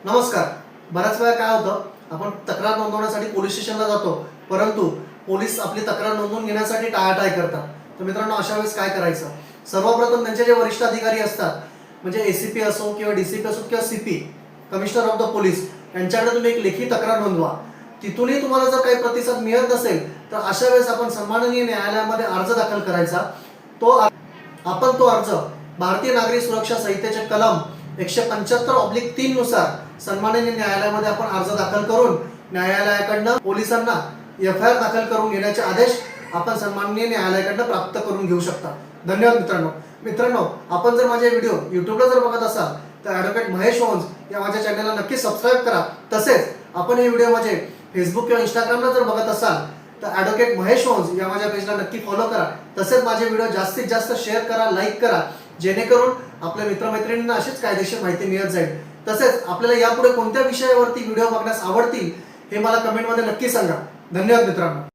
नमस्कार. बऱ्याच वेळा काय होतं, आपण तक्रार नोंदवण्यासाठी पोलीस स्टेशनला जातो, परंतु पोलीस आपली तक्रार नोंदवून घेण्यासाठी टाळाटाळ करतात. तर मित्रांनो, अशा वेळेस काय करायचं? सर्वप्रथम त्यांचे जे वरिष्ठ अधिकारी असतात, म्हणजे एसीपी असो किंवा डीसीपी असो किंवा CP, commissioner of the police, यांच्याकडे तुम्ही एक लेखी तक्रार नोंदवा. तिथूनही तुम्हाला जर काही प्रतिसाद मिळत नसेल, तर अशा वेळेस आपण सन्माननीय न्यायालयामध्ये अर्ज दाखल करायचा. आपण तो अर्ज भारतीय नागरी सुरक्षा संहितेचे कलम 175/3 नुसार सन्माननीय न्यायालयामध्ये आपण अर्ज दाखल करून न्यायालयाकडनं पोलिसांना एफआयआर दाखल करून घेण्याचे आदेश आपण सन्माननीय न्यायालयाकडनं प्राप्त करून घेऊ शकता. धन्यवाद मित्रांनो, आपण जर माझे व्हिडिओ युट्यूबला जर बघत असाल तर ॲडव्होकेट महेश वंस या माझ्या चॅनलला नक्की सबस्क्राईब करा. तसेच आपण हे व्हिडिओ माझे फेसबुक किंवा इंस्टाग्रामला जर बघत असाल तर ॲडव्होकेट महेश वंस या माझ्या पेजला नक्की फॉलो करा. तसेच माझे व्हिडिओ जास्तीत जास्त शेअर करा, लाईक करा, जेणेकरून आपल्या मित्रमैत्रिणींना अशीच कायदेशीर माहिती मिळत जाईल. तसेच आपल्याला यापुढे कोणत्या विषयावरती व्हिडिओ बघण्यास आवडतील हे मला कमेंटमध्ये नक्की सांगा. धन्यवाद मित्रांनो.